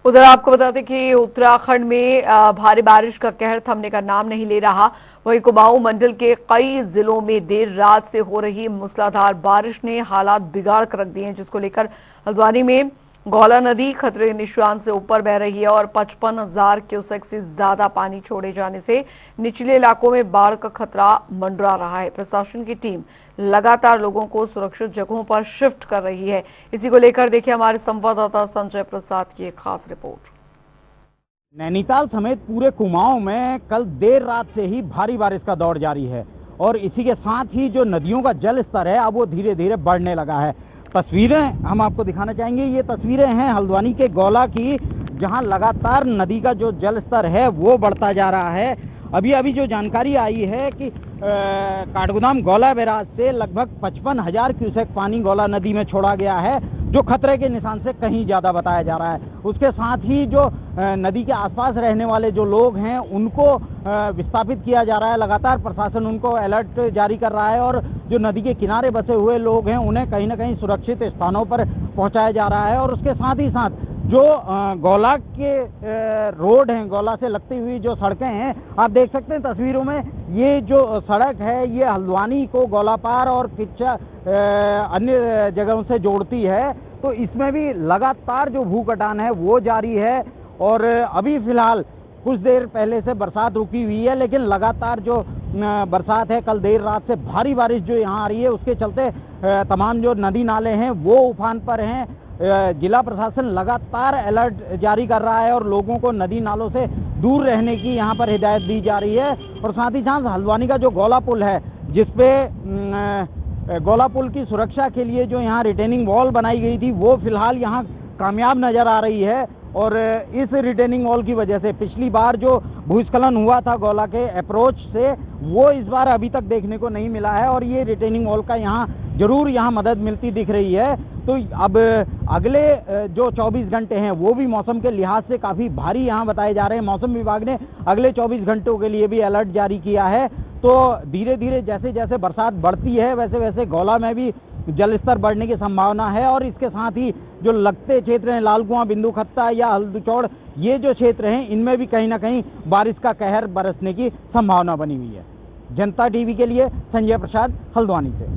उधर आपको बता दें कि उत्तराखंड में भारी बारिश का कहर थमने का नाम नहीं ले रहा। वहीं कुमाऊं मंडल के कई जिलों में देर रात से हो रही मूसलाधार बारिश ने हालात बिगाड़ कर रख दिए हैं, जिसको लेकर हल्द्वानी में गौला नदी खतरे के निशान से ऊपर बह रही है और 55,000 क्यूसेक से ज्यादा पानी छोड़े जाने से निचले इलाकों में बाढ़ का खतरा मंडरा रहा है। प्रशासन की टीम लगातार लोगों को सुरक्षित जगहों पर शिफ्ट कर रही है। इसी को लेकर देखिए हमारे संवाददाता संजय प्रसाद की एक खास रिपोर्ट। नैनीताल समेत पूरे कुमाऊं में कल देर रात से ही भारी बारिश का दौर जारी है और इसी के साथ ही जो नदियों का जल स्तर है अब वो धीरे धीरे बढ़ने लगा है। तस्वीरें हम आपको दिखाना चाहेंगे। ये तस्वीरें हैं हल्द्वानी के गौला की, जहां लगातार नदी का जो जल स्तर है वो बढ़ता जा रहा है। अभी जो जानकारी आई है कि काठगोदाम गौला बैराज से लगभग 55,000 क्यूसेक पानी गौला नदी में छोड़ा गया है, जो खतरे के निशान से कहीं ज़्यादा बताया जा रहा है। उसके साथ ही जो नदी के आसपास रहने वाले जो लोग हैं उनको विस्थापित किया जा रहा है। लगातार प्रशासन उनको अलर्ट जारी कर रहा है और जो नदी के किनारे बसे हुए लोग हैं उन्हें कहीं ना कहीं सुरक्षित स्थानों पर पहुंचाया जा रहा है। और उसके साथ ही साथ जो गौला के रोड हैं, गौला से लगती हुई जो सड़कें हैं, आप देख सकते हैं तस्वीरों में, ये जो सड़क है ये हल्द्वानी को गौलापार और किच्चा अन्य जगहों से जोड़ती है। तो इसमें भी लगातार जो भू कटान है वो जारी है और अभी फ़िलहाल कुछ देर पहले से बरसात रुकी हुई है, लेकिन लगातार जो बरसात है, कल देर रात से भारी बारिश जो यहाँ आ रही है उसके चलते तमाम जो नदी नाले हैं वो उफान पर हैं। जिला प्रशासन लगातार अलर्ट जारी कर रहा है और लोगों को नदी नालों से दूर रहने की यहाँ पर हिदायत दी जा रही है। और साथ ही साथ हल्द्वानी का जो गौला पुल है, जिसपे गौला पुल की सुरक्षा के लिए जो यहाँ रिटेनिंग वॉल बनाई गई थी वो फिलहाल यहाँ कामयाब नज़र आ रही है। और इस रिटेनिंग वॉल की वजह से पिछली बार जो भूस्खलन हुआ था गौला के अप्रोच से, वो इस बार अभी तक देखने को नहीं मिला है और ये रिटेनिंग वॉल का यहाँ ज़रूर यहाँ मदद मिलती दिख रही है। तो अब अगले जो 24 घंटे हैं वो भी मौसम के लिहाज से काफ़ी भारी यहाँ बताए जा रहे हैं। मौसम विभाग ने अगले 24 घंटों के लिए भी अलर्ट जारी किया है। तो धीरे धीरे जैसे जैसे बरसात बढ़ती है वैसे वैसे गौला में भी जल स्तर बढ़ने की संभावना है। और इसके साथ ही जो लगते क्षेत्र हैं, लालकुआं, बिंदु खत्ता या हल्दुचौड़, ये जो क्षेत्र हैं इनमें भी कहीं ना कहीं बारिश का कहर बरसने की संभावना बनी हुई है। जनता टीवी के लिए संजय प्रसाद, हल्द्वानी से।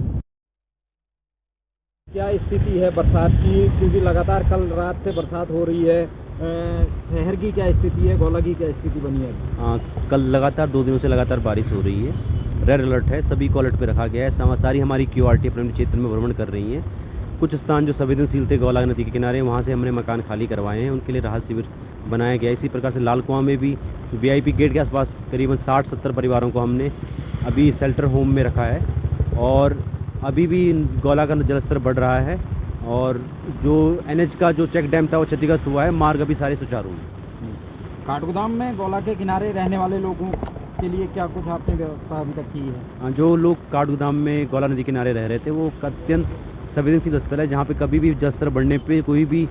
क्या स्थिति है बरसात की, क्योंकि लगातार कल रात से बरसात हो रही है, शहर की क्या स्थिति है, गौला की क्या स्थिति बनी है? हाँ, कल लगातार 2 दिनों से लगातार बारिश हो रही है। रेड अलर्ट है, सभी को अलर्ट पे रखा गया है। सारी हमारी QRT अपने क्षेत्र में भ्रमण कर रही हैं। कुछ स्थान जो संवेदनशील थे गौला नदी के किनारे, वहाँ से हमने मकान खाली करवाए हैं, उनके लिए राहत शिविर बनाया गया। इसी प्रकार से लालकुआं में भी VIP गेट के आसपास करीबन 60-70 परिवारों को हमने अभी शेल्टर होम में रखा है। और अभी भी गौला का जलस्तर बढ़ रहा है और जो NH का जो चेक डैम था वो क्षतिग्रस्त हुआ है। मार्ग अभी सारे सुचारू हैं। काठगोदाम में गौला के किनारे रहने वाले लोगों के लिए क्या कुछ आपने व्यवस्था अभी तक की है? हाँ, जो लोग काठगोदाम में गौला नदी किनारे रह रहे थे वो अत्यंत संवेदनशील स्थल है, जहाँ पे कभी भी जलस्तर बढ़ने पे कोई भी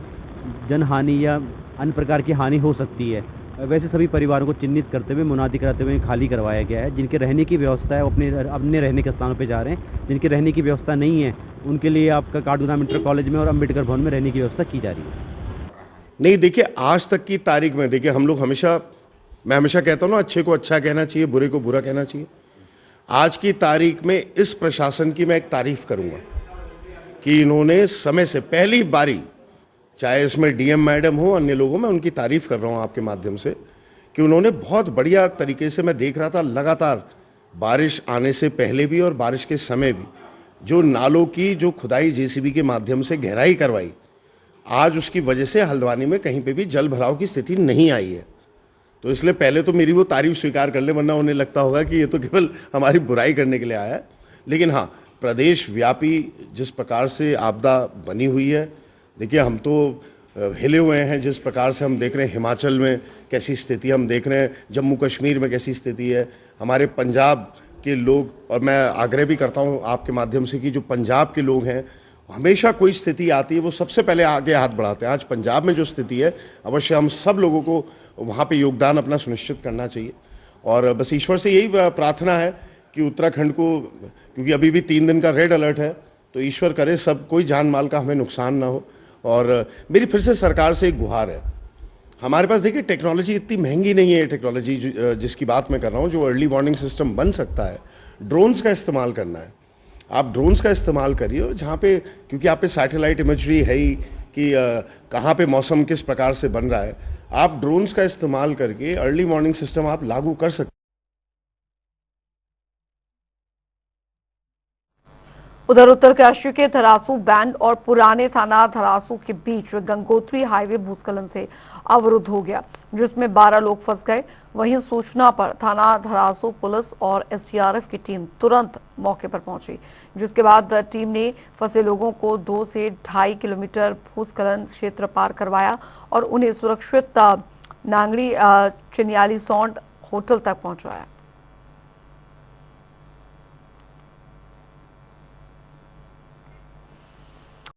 जनहानि या अन्य प्रकार की हानि हो सकती है। वैसे सभी परिवारों को चिन्हित करते हुए, मुनादी कराते हुए खाली करवाया गया है। जिनके रहने की व्यवस्था है वो अपने रहने के स्थानों पे जा रहे हैं। जिनकी रहने की व्यवस्था नहीं है उनके लिए आपका काठगोदाम इंटर कॉलेज में और अम्बेडकर भवन में रहने की व्यवस्था की जा रही है। नहीं, देखिए, आज तक की तारीख में देखिए हम लोग मैं हमेशा कहता हूँ ना, अच्छे को अच्छा कहना चाहिए, बुरे को बुरा कहना चाहिए। आज की तारीख में इस प्रशासन की मैं एक तारीफ करूँगा कि इन्होंने समय से पहली बारी, चाहे इसमें DM मैडम हो, अन्य लोगों में उनकी तारीफ कर रहा हूँ आपके माध्यम से, कि उन्होंने बहुत बढ़िया तरीके से, मैं देख रहा था लगातार बारिश आने से पहले भी और बारिश के समय भी, जो नालों की जो खुदाई JCB के माध्यम से गहराई करवाई, आज उसकी वजह से हल्द्वानी में कहीं पे भी जल भराव की स्थिति नहीं आई है। तो इसलिए पहले तो मेरी वो तारीफ स्वीकार कर ले, वरना उन्हें लगता होगा कि ये तो केवल हमारी बुराई करने के लिए आया है। लेकिन हाँ, प्रदेश व्यापी जिस प्रकार से आपदा बनी हुई है, देखिए हम तो हिले हुए हैं। जिस प्रकार से हम देख रहे हैं हिमाचल में कैसी स्थिति हम देख रहे हैं, जम्मू कश्मीर में कैसी स्थिति है, हमारे पंजाब के लोग, और मैं आग्रह भी करता हूं आपके माध्यम से कि जो पंजाब के लोग हैं, हमेशा कोई स्थिति आती है वो सबसे पहले आगे हाथ बढ़ाते हैं। आज पंजाब में जो स्थिति है, अवश्य हम सब लोगों को वहाँ पे योगदान अपना सुनिश्चित करना चाहिए। और बस ईश्वर से यही प्रार्थना है कि उत्तराखंड को, क्योंकि अभी भी 3 दिन का रेड अलर्ट है, तो ईश्वर करे सब कोई जान माल का हमें नुकसान ना हो। और मेरी फिर से सरकार से एक गुहार है, हमारे पास देखिए टेक्नोलॉजी इतनी महंगी नहीं है, टेक्नोलॉजी जिसकी बात मैं कर रहा हूँ, जो अर्ली वार्निंग सिस्टम बन सकता है। ड्रोन्स का इस्तेमाल करना है, आप ड्रोन्स का इस्तेमाल करिए, और जहाँ पे, क्योंकि आप पे सैटेलाइट इमेजरी है ही कि कहाँ पे मौसम किस प्रकार से बन रहा है, आप ड्रोन्स का इस्तेमाल करके अर्ली वार्निंग सिस्टम आप लागू कर सकते हैं। उधर उत्तरकाशी के धरासू बैंड और पुराने थाना धरासू के बीच गंगोत्री हाईवे भूस्खलन से अवरुद्ध हो गया, जिसमें 12 लोग फंस गए। वहीं सूचना पर थाना धरासू पुलिस और एसडीआरएफ की टीम तुरंत मौके पर पहुंची, जिसके बाद टीम ने फंसे लोगों को 2 से 2.5 किलोमीटर भूस्खलन क्षेत्र पार करवाया और उन्हें सुरक्षित नांगड़ी चिनियाली सौंड होटल तक पहुंचाया।